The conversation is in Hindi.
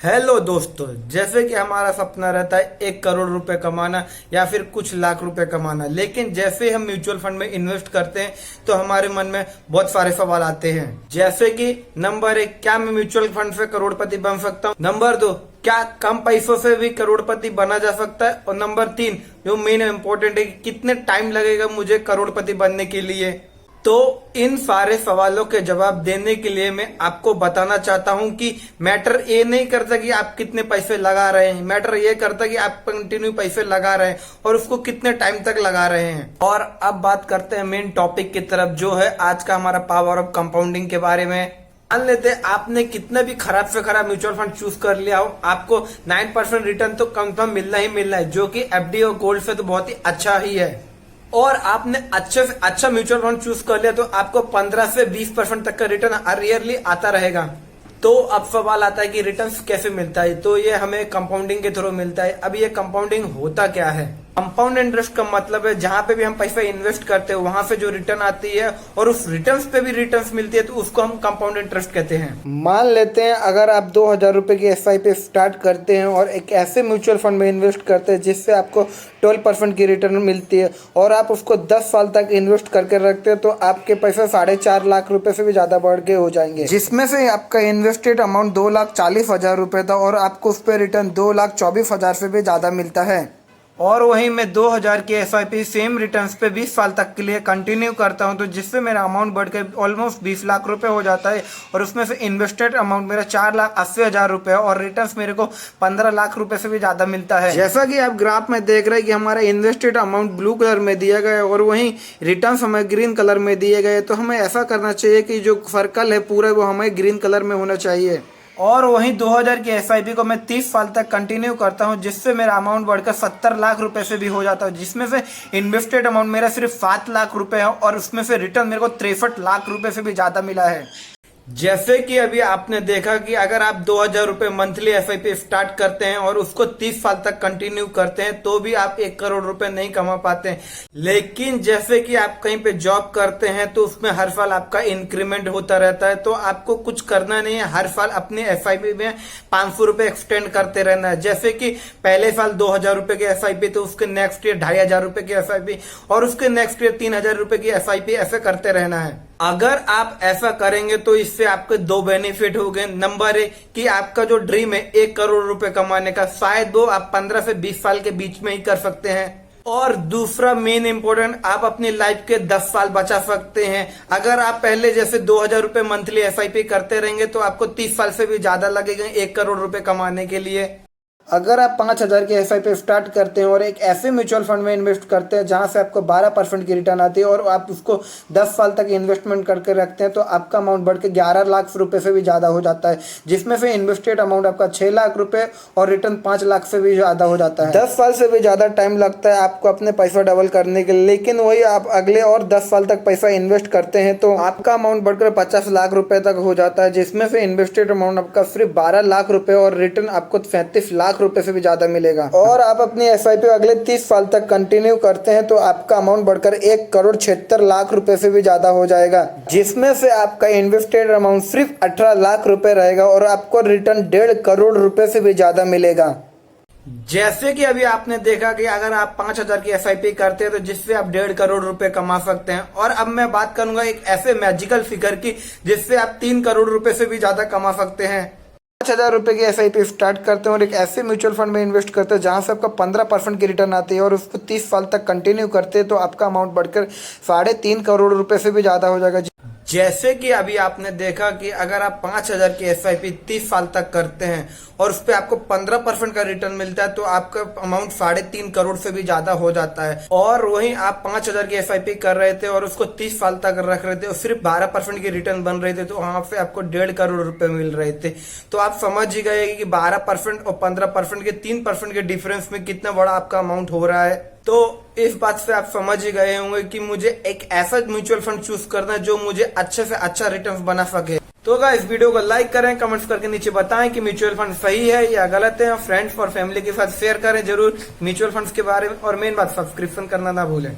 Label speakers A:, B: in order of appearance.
A: हेलो दोस्तों, जैसे कि हमारा सपना रहता है 1 करोड़ रुपए कमाना या फिर कुछ लाख रुपए कमाना, लेकिन जैसे हम म्यूचुअल फंड में इन्वेस्ट करते हैं तो हमारे मन में बहुत सारे सवाल आते हैं। जैसे कि नंबर 1, क्या मैं म्यूचुअल फंड से करोड़पति बन सकता हूँ? नंबर 2, क्या कम पैसों से भी करोड़पति बना जा सकता है? और नंबर 3, जो मेन इम्पोर्टेंट है, कितने टाइम लगेगा मुझे करोड़पति बनने के लिए? तो इन सारे सवालों के जवाब देने के लिए मैं आपको बताना चाहता हूं कि मैटर ये नहीं करता कि आप कितने पैसे लगा रहे हैं, मैटर ये करता कि आप कंटिन्यू पैसे लगा रहे हैं और उसको कितने टाइम तक लगा रहे हैं। और अब बात करते हैं मेन टॉपिक की तरफ, जो है आज का हमारा पावर ऑफ कंपाउंडिंग के बारे में। मान लेते हैं आपने कितना भी खराब से खराब म्यूचुअल फंड चूज कर लिया हो, आपको 9% रिटर्न तो कंफर्म मिलना ही मिलना है, जो कि एफडी और गोल्ड से तो बहुत ही अच्छा ही है। और आपने अच्छे से अच्छा म्यूचुअल फंड चूज कर लिया तो आपको 15 से 20% तक का रिटर्न अरियरली आता रहेगा। तो अब सवाल आता है कि रिटर्न कैसे मिलता है? तो ये हमें कंपाउंडिंग के थ्रू मिलता है। अब ये कंपाउंडिंग होता क्या है? कंपाउंड इंटरेस्ट का मतलब है जहां पे भी हम पैसा इन्वेस्ट करते हैं वहां से जो रिटर्न आती है और उस रिटर्न्स पे भी रिटर्न्स मिलती है तो उसको हम कंपाउंड इंटरेस्ट कहते हैं। मान लेते हैं अगर आप 2000 रुपए की एसआईपी स्टार्ट करते हैं और एक ऐसे म्यूचुअल फंड में इन्वेस्ट करते हैं जिससे आपको 12% की रिटर्न मिलती है और आप उसको 10 साल तक इन्वेस्ट करके रखते हैं तो आपके पैसे 4.5 लाख रुपए से भी ज्यादा बढ़ के हो जाएंगे, जिसमें से आपका इन्वेस्टेड अमाउंट 2,40,000 रुपए था और आपको उस पर रिटर्न 2,24,000 से भी ज्यादा मिलता है। और वहीं मैं 2000 की एसआईपी सेम रिटर्न्स पे 20 साल तक के लिए कंटिन्यू करता हूं तो जिससे मेरा अमाउंट बढ़कर ऑलमोस्ट 20 लाख रुपए हो जाता है और उसमें से इन्वेस्टेड अमाउंट मेरा 4,80,000 रुपए है और रिटर्न्स मेरे को 15 लाख रुपए से भी ज्यादा मिलता है। जैसा कि आप ग्राफ में देख रहे हैं कि हमारा इन्वेस्टेड अमाउंट ब्लू कलर में दिया गया है और वहीं रिटर्न्स हमें ग्रीन कलर में दिए गए, तो हमें ऐसा करना चाहिए कि जो सर्कल है पूरा वो हमें ग्रीन कलर में होना चाहिए। और वहीं 2000 की एसआईपी को मैं 30 साल तक कंटिन्यू करता हूं जिससे मेरा अमाउंट बढ़कर 70 लाख रुपए से भी हो जाता है, जिसमें से इन्वेस्टेड अमाउंट मेरा सिर्फ 7 लाख रुपए है और उसमें से रिटर्न मेरे को 63 लाख रुपए से भी ज्यादा मिला है। जैसे कि अभी आपने देखा कि अगर आप 2000 रुपए मंथली एसआईपी स्टार्ट करते हैं और उसको 30 साल तक कंटिन्यू करते हैं तो भी आप 1 करोड़ रुपए नहीं कमा पाते हैं। लेकिन जैसे कि आप कहीं पे जॉब करते हैं तो उसमें हर साल आपका इंक्रीमेंट होता रहता है, तो आपको कुछ करना नहीं है, हर साल अपने एसआईपी में 500 रुपए एक्सटेंड करते रहना है। जैसे कि पहले साल 2000 रुपए की एसआईपी तो उसके नेक्स्ट ईयर 2500 रुपए की एसआईपी और उसके नेक्स्ट ईयर 3000 रुपए की एसआईपी, ऐसे करते रहना है। अगर आप ऐसा करेंगे तो इससे आपके 2 बेनिफिट हो गए। नंबर 1 कि आपका जो ड्रीम है 1 करोड़ रुपए कमाने का, शायद वो आप 15 से 20 साल के बीच में ही कर सकते हैं। और दूसरा मेन इंपोर्टेंट, आप अपनी लाइफ के 10 साल बचा सकते हैं। अगर आप पहले जैसे 2000 रुपए मंथली एसआईपी करते रहेंगे तो आपको 30 साल से भी ज्यादा लगेगा 1 करोड़ रुपए कमाने के लिए। अगर आप 5000 की एसआईपी स्टार्ट करते हैं और एक ऐसे म्यूचुअल फंड में इन्वेस्ट करते हैं जहां से आपको 12% की रिटर्न आती है और आप उसको 10 साल तक इन्वेस्टमेंट करके रखते हैं तो आपका अमाउंट बढ़ के 11 लाख रुपए से भी ज़्यादा हो जाता है, जिसमें से इन्वेस्टेड अमाउंट आपका 6 लाख रुपए और रिटर्न 5 लाख से भी ज़्यादा हो जाता है। 10 साल से भी ज़्यादा टाइम लगता है आपको अपने पैसा डबल करने के लिए, लेकिन वही आप अगले और 10 साल तक पैसा इन्वेस्ट करते हैं तो आपका अमाउंट बढ़कर 50 लाख रुपए तक हो जाता है, जिसमें से इन्वेस्टेड अमाउंट आपका सिर्फ 12 लाख रुपए और रिटर्न आपको 37 लाख रुपए से भी ज्यादा मिलेगा। और आप अपनी एसआईपी अगले 30 साल तक कंटिन्यू करते हैं तो आपका अमाउंट बढ़कर 1,76,00,000 रुपए से भी ज्यादा हो जाएगा, जिसमें से आपका इन्वेस्टेड अमाउंट सिर्फ 18 लाख रुपए रहेगा और आपको रिटर्न 1.5 करोड़ रुपए से भी ज्यादा मिलेगा। जैसे कि अभी आपने देखा कि अगर आप 5000 की एसआईपी करते हैं तो जिससे आप 1.5 करोड़ रुपए कमा सकते हैं। और अब मैं बात करूंगा एक ऐसे मैजिकल फिगर की जिससे आप 3 करोड़ रुपए से भी ज्यादा कमा सकते हैं। 5000 रुपए की एसआईपी स्टार्ट करते हैं और एक ऐसे म्यूचुअल फंड में इन्वेस्ट करते हैं जहां से आपका 15% की रिटर्न आती है और उसको 30 साल तक कंटिन्यू करते हैं तो आपका अमाउंट बढ़कर 3.5 करोड़ रुपए से भी ज्यादा हो जाएगा। जैसे कि अभी आपने देखा कि अगर आप 5000 की एसआईपी 30 साल तक करते हैं और उस पर आपको 15% का रिटर्न मिलता है तो आपका अमाउंट 3.5 करोड़ से भी ज्यादा हो जाता है। और वहीं आप 5000 की एसआईपी कर रहे थे और उसको 30 साल तक रख रहे थे और सिर्फ 12% की रिटर्न बन रहे थे तो वहां पे आपको 1.5 करोड़ रुपए मिल रहे थे। तो आप समझ ही गए कि 12% और 15% के 3% के डिफरेंस में कितना बड़ा आपका अमाउंट हो रहा है। तो इस बात से आप समझ ही गए होंगे कि मुझे एक ऐसा म्यूचुअल फंड चूज करना है जो मुझे अच्छे से अच्छा रिटर्न बना सके। तो गाइस वीडियो को लाइक करें, कमेंट्स करके नीचे बताएं कि म्यूचुअल फंड सही है या गलत है। फ्रेंड्स और फैमिली के साथ शेयर करें जरूर म्यूचुअल फंड्स के बारे में और मेन बात सब्सक्रिप्शन करना ना भूलें।